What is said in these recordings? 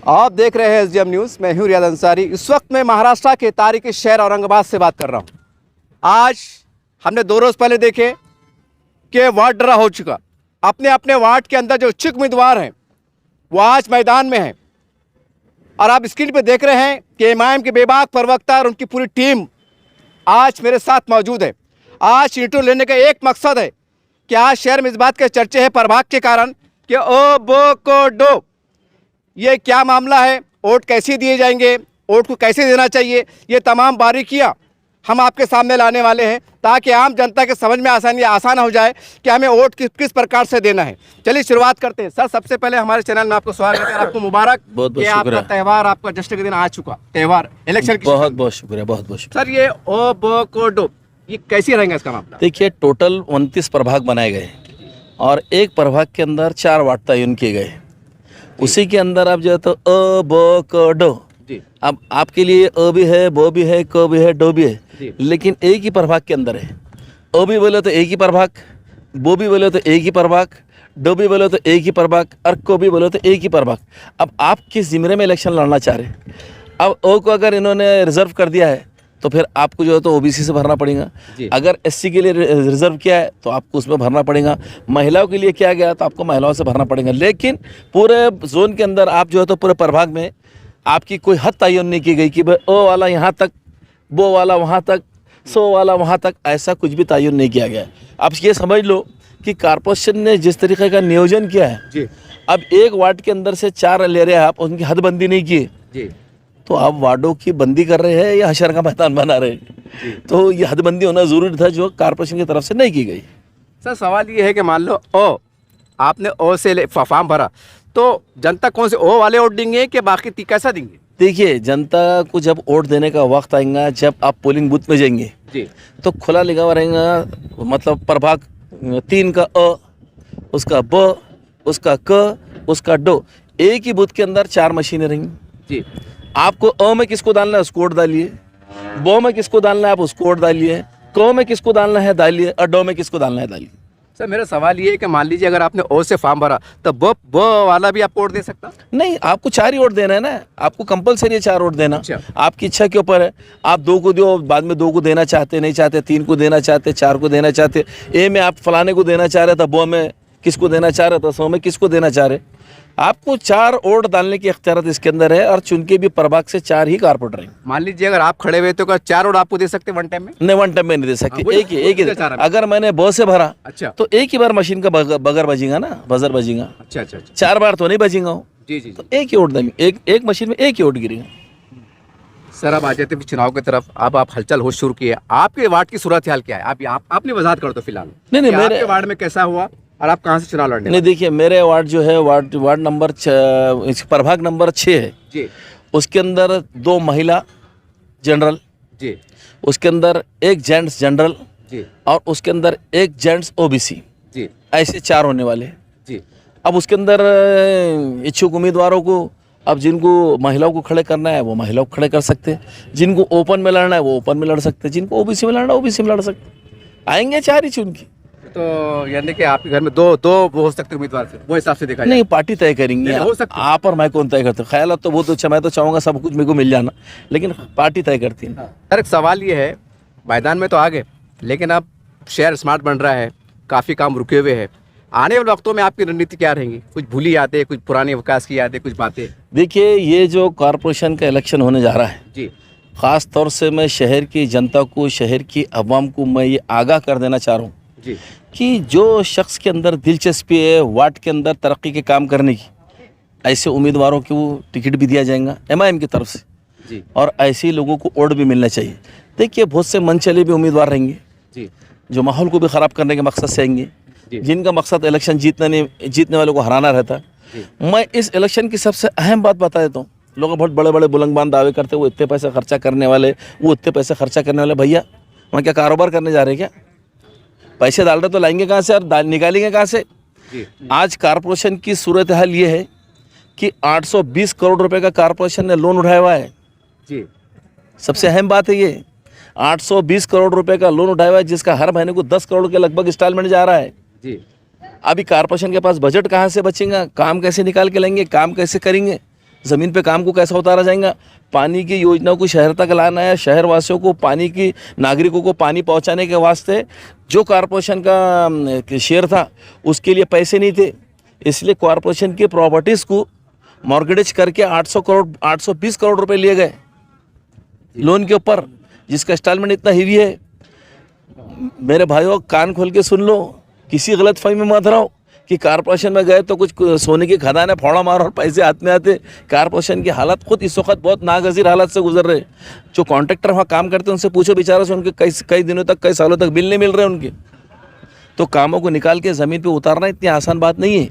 आप देख रहे हैं एसडीएम न्यूज़। मैं हूं रियाद अंसारी। इस वक्त मैं महाराष्ट्र के तारीखी शहर औरंगाबाद से बात कर रहा हूं। आज हमने 2 रोज़ पहले देखे कि वार्ड ड्रा हो चुका। अपने अपने वार्ड के अंदर जो इच्छुक उम्मीदवार हैं वो आज मैदान में हैं और आप स्क्रीन पे देख रहे हैं कि एमआईएम के बेबाक प्रवक्ता और उनकी पूरी टीम आज मेरे साथ मौजूद है। आज इंटरव्यू लेने का एक मकसद है कि आज शहर में इस बात के चर्चे हैं प्रभाग के कारण कि ओ बो को डो, ये क्या मामला है, वोट कैसे दिए जाएंगे, वोट को कैसे देना चाहिए, ये तमाम बारीकियां हम आपके सामने लाने वाले हैं ताकि आम जनता के समझ में आसान हो जाए कि हमें वोट किस प्रकार से देना है। चलिए शुरुआत करते हैं। सर, सबसे पहले हमारे चैनल में आपको स्वागत है, आपको मुबारक। बहुत बहुत आपका त्यौहार, आपका जश्न के दिन आ चुका, त्यौहार इलेक्शन की। बहुत बहुत शुक्रिया, बहुत बहुत शुक्रिया। सर, ये ओ बो को डो, ये कैसे रहेंगे इसका मामला? देखिए, टोटल 29 प्रभाग बनाए गए और एक प्रभाग के अंदर 4 वार्ड तयन किए गए। उसी के अंदर आप जो है तो अ ब क डो, अब आपके लिए अ भी है, ब भी है, क भी है, डो भी है, लेकिन एक ही प्रभाग के अंदर है। अ भी बोले तो एक ही प्रभाग, बो भी बोले तो एक ही प्रभाग, डो भी बोले तो एक ही प्रभाग और को भी बोले तो एक ही प्रभाग। अब आप किस जिम्मे में इलेक्शन लड़ना चाह रहे हैं? अब ओ को अगर इन्होंने रिजर्व कर दिया है तो फिर आपको जो है तो ओबीसी से भरना पड़ेगा। अगर एससी के लिए रिजर्व किया है तो आपको उसमें भरना पड़ेगा। महिलाओं के लिए किया गया तो आपको महिलाओं से भरना पड़ेगा। लेकिन पूरे जोन के अंदर आप जो है तो पूरे प्रभाग में आपकी कोई हद तयन नहीं की गई कि भाई ओ वाला यहाँ तक, बो वाला वहाँ तक, सो वाला वहाँ तक, ऐसा कुछ भी तयन नहीं किया गया। आप ये समझ लो कि कॉर्पोरेशन ने जिस तरीके का नियोजन किया है, अब एक वार्ड के अंदर से 4 ले रहे हैं आप, उनकी हदबंदी नहीं की तो आप वार्डों की बंदी कर रहे हैं या हशर का मैदान बना रहे हैं। तो ये हदबंदी होना ज़रूरी था जो कॉर्पोरेशन की तरफ से नहीं की गई। सर, सवाल ये है कि मान लो ओ, आपने ओ से फॉर्म भरा तो जनता कौन से ओ वाले वोट देंगे कि बाकी कैसा देंगे? देखिए, जनता को जब वोट देने का वक्त आएगा, जब आप पोलिंग बूथ में जाएंगे तो खुला लिखा हुआ रहेगा, मतलब प्रभाग 3 का अ, उसका ब, उसका क, उसका डो। एक ही बूथ के अंदर 4 मशीनें रहेंगी। आपको अ में किसको डालना है उसको वोट डालिए, बो में किसको डालना है आप उसको वोट डालिए, क में किसको डालना है डालिए और डो में किसको डालना है डालिए। सर, मेरा सवाल ये है कि मान लीजिए अगर आपने ओ से फॉर्म भरा तो ब वाला भी आपको वोट दे सकता? नहीं, आपको 4 ही वोट देना है ना, आपको कंपलसरी है 4 वोट देना। आपकी इच्छा के ऊपर है, आप 2 को दो, बाद में 2 को देना चाहते नहीं चाहते, 3 को देना चाहते, 4 को देना चाहते, ए में आप फलाने को देना चाह रहे थे, बो में किसको देना चाह रहे थे, सो में किसको देना चाह रहे। आपको 4 वोट डालने की इख्तियारत इसके अंदर है और चुनके भी प्रभाग से 4 ही कारपोरेटर हैं। मान लीजिए अगर आप खड़े हुए तो क्या 4 वोट आपको दे सकते वन टाइम में? नहीं, वन टाइम में नहीं दे सकते। एक ही अगर मैंने बो से भरा तो एक ही बार मशीन का बगर बजेगा ना, बजर बजेगा। अच्छा, 4 बार तो नहीं बजेगा जी। तो एक ही वोट देंगे, एक मशीन में एक ही वोट गिरेगा। सर, अब आ जाते हैं चुनाव की तरफ। अब आप हलचल हो शुरू की है, आपके वार्ड की सूरत हाल क्या है? आप अपनी वजाहत कर दो फिलहाल। नहीं, मेरे वार्ड में कैसा हुआ और आप कहाँ से चुनाव लड़ने? नहीं, देखिए, मेरे वार्ड जो है वार्ड नंबर प्रभाग नंबर 6 है जी। उसके अंदर 2 महिला जनरल जी, उसके अंदर 1 जेंट्स जनरल जी, और उसके अंदर 1 जेंट्स ओबीसी जी, ऐसे 4 होने वाले जी। अब उसके अंदर इच्छुक उम्मीदवारों को, अब जिनको महिलाओं को खड़े करना है वो महिलाओं को खड़े कर सकते हैं, जिनको ओपन में लड़ना है वो ओपन में लड़ सकते हैं, जिनको ओबीसी में लड़ना है ओबीसी में लड़ सकते। आएंगे 4 ही चुन के। तो यानी कि आपके घर में दो हो सकते उम्मीदवार से, वो हिसाब से देखा नहीं, पार्टी तय करेंगे। हो सकता है आप और मैं कौन तय करते? ख्याल तो बहुत अच्छा, मैं तो चाहूँगा सब कुछ मेरे को मिल जाना, लेकिन पार्टी तय करती है। सर, एक सवाल ये है, मैदान में तो आ गए लेकिन अब शहर स्मार्ट बन रहा है, काफ़ी काम रुके हुए हैं। आने वाले वक्तों में आपकी रणनीति क्या रहेंगी? कुछ भूली यादें, कुछ पुराने विकास की यादें, कुछ बातें? देखिए, ये जो कॉरपोरेशन का इलेक्शन होने जा रहा है जी, ख़ास तौर से मैं शहर की जनता को, शहर की अवाम को मैं ये आगाह कर देना चाह रहा हूँ जी कि जो शख्स के अंदर दिलचस्पी है वार्ड के अंदर तरक्की के काम करने की, ऐसे उम्मीदवारों को टिकट भी दिया जाएगा एमआईएम की तरफ से जी, और ऐसे ही लोगों को वोट भी मिलना चाहिए। देखिए, बहुत से मनचले भी उम्मीदवार रहेंगे जी, जो माहौल को भी ख़राब करने के मकसद से आएंगे, जिनका मकसद इलेक्शन जीतने वालों को हराना रहता है। मैं इस इलेक्शन की सबसे अहम बात बता देता हूँ। लोग बहुत बड़े बड़े बुलंदबान दावे करते हैं, वो इतने पैसे खर्चा करने वाले, वो इतने पैसे खर्चा करने वाले। भैया, वहाँ क्या कारोबार करने जा रहे हैं? क्या पैसे डाल रहे तो लाएंगे कहाँ से और निकालेंगे कहाँ से? आज कॉरपोरेशन की सूरत हाल ये है कि 820 करोड़ रुपए का कॉरपोरेशन ने लोन उठाया हुआ है जी। सबसे अहम बात है ये, 820 करोड़ रुपए का लोन उठाया हुआ है, जिसका हर महीने को 10 करोड़ के लगभग इंस्टॉलमेंट जा रहा है जी। अभी कॉरपोरेशन के पास बजट कहाँ से बचेगा? काम कैसे निकाल के लेंगे? काम कैसे करेंगे? ज़मीन पे काम को कैसा उतारा जाएगा? पानी की योजना को शहर तक लाना है, शहर वासियों को पानी की, नागरिकों को पानी पहुंचाने के वास्ते जो कॉरपोरेशन का शेयर था उसके लिए पैसे नहीं थे, इसलिए कॉरपोरेशन की प्रॉपर्टीज़ को मॉर्गेज करके 820 करोड़ रुपए लिए गए लोन के ऊपर, जिसका इंस्टॉलमेंट इतना हेवी है। मेरे भाइयों, कान खोल के सुन लो, किसी गलत फहमी में मत रहो कि कारपोरेशन में गए तो कुछ सोने की खदानें फोड़ा मारो और पैसे हाथ में आते। कारपोरेशन की हालत खुद इस वक्त बहुत नागज़ीर हालत से गुजर रहे। जो कॉन्ट्रैक्टर वहाँ काम करते हैं उनसे पूछो बेचारा से, उनके कई दिनों तक, कई सालों तक बिल नहीं मिल रहे उनके। तो कामों को निकाल के ज़मीन पे उतारना इतनी आसान बात नहीं है।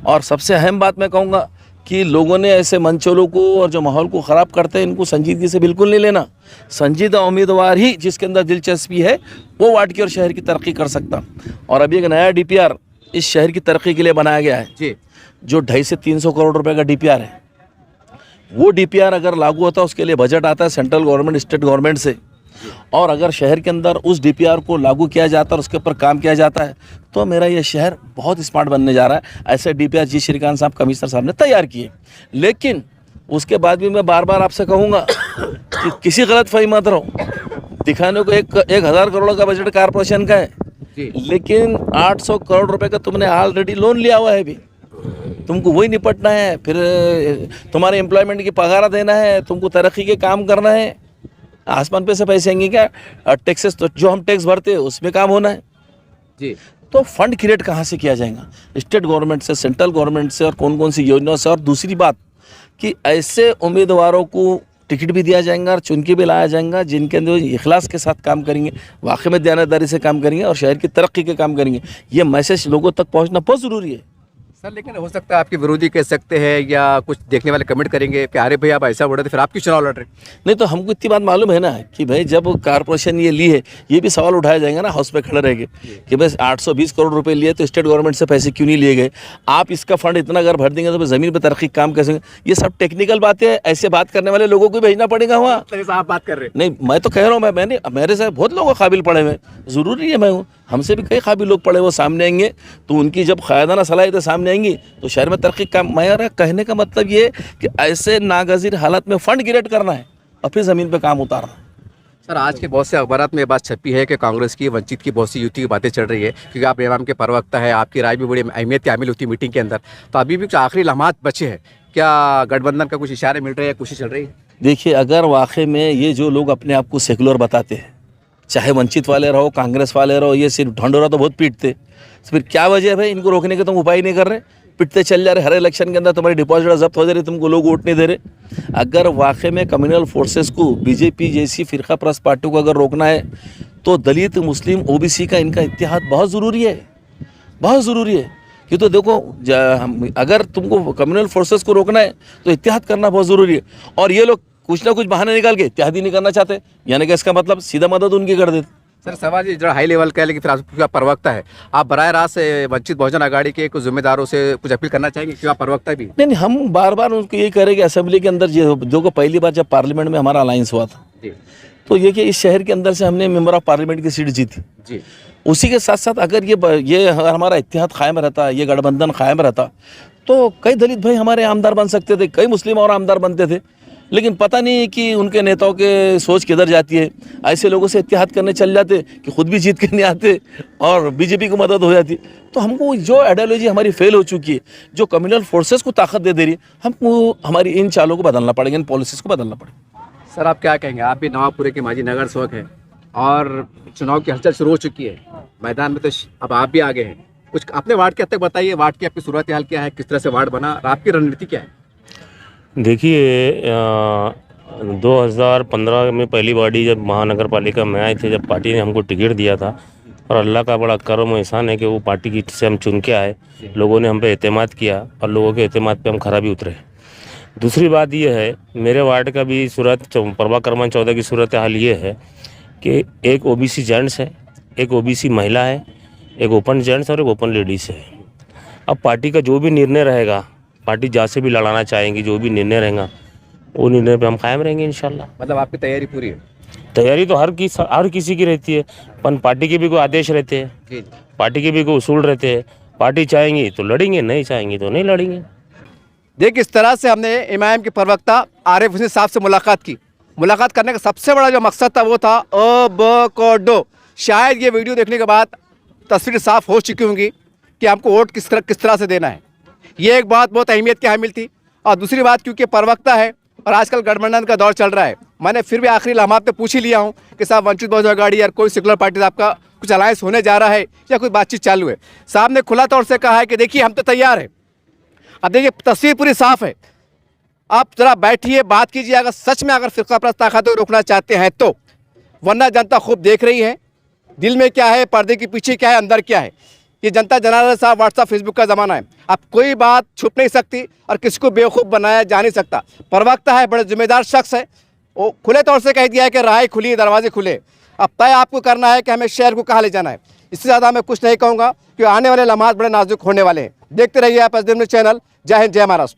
और सबसे अहम बात मैं कहूँगा कि लोगों ने ऐसे मंचोलों को और जो माहौल को ख़राब करते हैं इनको संजीदगी से बिल्कुल नहीं लेना। संजीदा उम्मीदवार ही जिसके अंदर दिलचस्पी है वो वार्ड की और शहर की तरक्की कर सकता। और अभी एक नया DPR इस शहर की तरक्की के लिए बनाया गया है जी, जो 250 से 300 करोड़ रुपए का DPR है। वो DPR अगर लागू होता है उसके लिए बजट आता है सेंट्रल गवर्नमेंट, स्टेट गवर्नमेंट से, और अगर शहर के अंदर उस DPR को लागू किया जाता है और उसके ऊपर काम किया जाता है तो मेरा ये शहर बहुत स्मार्ट बनने जा रहा है। ऐसे DPR जी श्रीकांत साहब, कमिश्नर साहब ने तैयार किए। लेकिन उसके बाद भी मैं बार बार आपसे कहूँगा कि किसी गलत फहमी मत रहो। दिखाने को 1000 करोड़ का बजट कॉरपोरेशन का है, लेकिन 800 करोड़ रुपए का तुमने ऑलरेडी लोन लिया हुआ है। अभी तुमको वही निपटना है, फिर तुम्हारे एम्प्लॉयमेंट की पगार देना है, तुमको तरक्की के काम करना है। आसमान पे से पैसे आएंगे क्या? टैक्सेस तो जो हम टैक्स भरते हैं उसमें काम होना है जी। तो फंड क्रिएट कहाँ से किया जाएगा? स्टेट गवर्नमेंट से, सेंट्रल गवर्नमेंट से, और कौन कौन सी योजनाओं से। और दूसरी बात कि ऐसे उम्मीदवारों को टिकट भी दिया जाएगा और चुन के भी लाया जाएगा जिनके अंदर इखलास के साथ काम करेंगे, वाकई में दयानतदारी से काम करेंगे और शहर की तरक्की के काम करेंगे। ये मैसेज लोगों तक पहुंचना बहुत ज़रूरी है सर। लेकिन हो सकता है आपके विरोधी कह सकते हैं या कुछ देखने वाले कमेंट करेंगे कि अरे भाई आप ऐसा बोल रहे थे, फिर आप क्यों चुनाव लड़ रहे? नहीं तो हमको इतनी बात मालूम है ना कि भाई जब कारपोरेशन ये ली है, ये भी सवाल उठाया जाएगा ना हाउस पे खड़े रहेंगे कि बस 820 करोड़ रुपए लिए तो स्टेट गवर्नमेंट से पैसे क्यों नहीं लिए गए? आप इसका फंड इतना अगर भर देंगे तो ज़मीन पर तरक्की काम कैसे? ये सब टेक्निकल बातें हैं। ऐसे बात करने वाले लोगों को भेजना पड़ेगा वहाँ। आप बात कर रहे हैं? नहीं, मैं तो कह रहा हूँ, मैंने मेरे से बहुत लोग काबिल पड़े हुए, ज़रूरी है मैं हूँ, हमसे भी कई काबिल लोग पड़े वो सामने आएंगे तो उनकी जब क़यादाना सलाहियतें सामने आएंगी तो शहर में तरक्की का। मेरा कहने का मतलब ये कि ऐसे नागज़ीर हालत में फ़ंड क्रिएट करना है और फिर ज़मीन पे काम उतारना है। सर, आज के बहुत से अखबारात में ये बात छपी है कि कांग्रेस की, वंचित की बहुत सी युति की बातें चल रही है, क्योंकि आप इमाम के प्रवक्ता है, आपकी राय भी बड़ी अहमियत की हामिल होती है मीटिंग के अंदर। तो अभी भी कुछ आखिरी लम्हात बचे हैं, क्या गठबंधन का कुछ इशारे मिल रहे हैं, कोशिश चल रही है? देखिए, अगर वाकई में ये जो लोग अपने आप को सेकुलर बताते हैं, चाहे वंचित वाले रहो, कांग्रेस वाले रहो, ये सिर्फ ढंढोरा तो बहुत पीटते, तो फिर क्या वजह है भाई इनको रोकने के? तुम उपाय नहीं कर रहे, पिटते चल जा रहे। हर इलेक्शन के अंदर तुम्हारी डिपॉजिट जब्त हो जा रही, तुमको लोग वोट नहीं दे रहे। अगर वाकई में कम्युनल फोर्सेस को, बीजेपी जैसी फ़िरका परस्त पार्टियों को अगर रोकना है तो दलित, मुस्लिम, ओबीसी का इनका इत्तेहाद बहुत ज़रूरी है, बहुत ज़रूरी है। कि तो देखो, अगर तुमको कम्युनल फोर्सेस को रोकना है तो इत्तेहाद करना बहुत ज़रूरी है। और ये लोग कुछ ना कुछ बहाने निकाल के इत्तेहाद ही नहीं करना चाहते, यानी कि इसका मतलब सीधा मदद उनकी कर देते। सर, सवाल ये जरा हाई लेवल का है, लेकिन फिर आपका प्रवक्ता है, आप बराह रास्त से वंचित बहुजन आघाड़ी के कुछ जिम्मेदारों से कुछ अपील करना चाहेंगे क्योंकि आप प्रवक्ता भी? नहीं, हम बार बार उनको ये कह रहे कि असेंबली के अंदर जो पहली बार जब पार्लियामेंट में हमारा अलायंस हुआ था जी, तो ये कि इस शहर के अंदर से हमने मेंबर ऑफ पार्लियामेंट की सीट जीती जी। उसी के साथ साथ अगर ये हमारा इत्तेहाद कायम रहता, ये गठबंधन कायम रहता, तो कई दलित भाई हमारे आमदार बन सकते थे, कई मुस्लिम और आमदार बनते थे। लेकिन पता नहीं कि उनके नेताओं के सोच किधर जाती है, ऐसे लोगों से इत्तेहाद करने चल जाते कि खुद भी जीत के नहीं आते और बीजेपी को मदद हो जाती। तो हमको जो आइडियोलॉजी हमारी फेल हो चुकी है, जो कम्युनल फोर्सेस को ताकत दे रही है, हमको हमारी इन चालों को बदलना पड़ेगा, इन पॉलिसीज़ को बदलना पड़ेगा। सर, आप क्या कहेंगे? आप भी नवाबपुरे के माजी नगर सेवक हैं और चुनाव की हलचल शुरू हो चुकी है मैदान में, तो अब आप भी आगे हैं, कुछ अपने वार्ड के हद तक बताइए। वार्ड की आपकी सूरत हाल क्या है, किस तरह से वार्ड बना और आपकी रणनीति क्या है? देखिए, 2015 में पहली बारी जब महानगर पालिका में आए थे, जब पार्टी ने हमको टिकट दिया था, और अल्लाह का बड़ा करम एहसान है कि वो पार्टी की से हम चुन के आए, लोगों ने हम पे एतमाद किया और लोगों के एतमाद पे हम खरा भी उतरे। दूसरी बात ये है, मेरे वार्ड का भी प्रभाग क्रमांक 14 की सूरत हाल ये है कि एक ओबीसी जेंट्स है, एक ओबीसी महिला है, एक ओपन जेंट्स और एक ओपन लेडीज़ है। अब पार्टी का जो भी निर्णय रहेगा, पार्टी जहाँ से भी लड़ाना चाहेंगी, जो भी निर्णय रहेगा वो निर्णय पे हम कायम रहेंगे इंशाल्लाह। मतलब आपकी तैयारी पूरी है? तैयारी तो हर किसी की रहती है, पर पार्टी के भी कोई आदेश रहते हैं, पार्टी के भी कोई उसूल रहते हैं। पार्टी चाहेंगी तो लड़ेंगे, नहीं चाहेंगी तो नहीं लड़ेंगे। देखिए इस तरह से हमने इमाम के प्रवक्ता आरिफ हुसैन साहब से मुलाकात की। मुलाकात करने का सबसे बड़ा जो मकसद था वो था अबकोडो। शायद ये वीडियो देखने के बाद तस्वीर साफ हो चुकी होंगी कि हमको वोट किस तरह से देना है। ये एक बात बहुत अहमियत की हामिल थी। और दूसरी बात क्योंकि प्रवक्ता है और आजकल गठबंधन का दौर चल रहा है, मैंने फिर भी आखिरी लम्हात पे पूछ ही लिया हूँ कि साहब वंचित बहुजन आघाड़ी या कोई सेकुलर पार्टी से आपका कुछ अलायंस होने जा रहा है या कोई बातचीत चालू है। साहब ने खुला तौर से कहा है कि देखिए हम तो तैयार हैं। अब देखिए तस्वीर पूरी साफ है, आप जरा बैठिए, बात कीजिए। अगर सच में अगर फिरका परस्त ताकतों को रोकना चाहते हैं तो, वरना जनता खूब देख रही है दिल में क्या है, पर्दे के पीछे क्या है, अंदर क्या है। ये जनता जनार्दन साहब व्हाट्सएप फेसबुक का ज़माना है, अब कोई बात छुप नहीं सकती और किसी को बेवकूफ़ बनाया जा नहीं सकता। प्रवक्ता है, बड़े जिम्मेदार शख्स है, वो खुले तौर से कह दिया है कि राह खुली, दरवाजे खुले। अब तय आपको करना है कि हमें शहर को कहाँ ले जाना है। इससे ज़्यादा मैं कुछ नहीं कहूँगा कि आने वाले लम्हात बड़े नाजुक होने वाले हैं। देखते रहिए आप एसडीएम न्यूज़ चैनल। जय हिंद, जय महाराष्ट्र।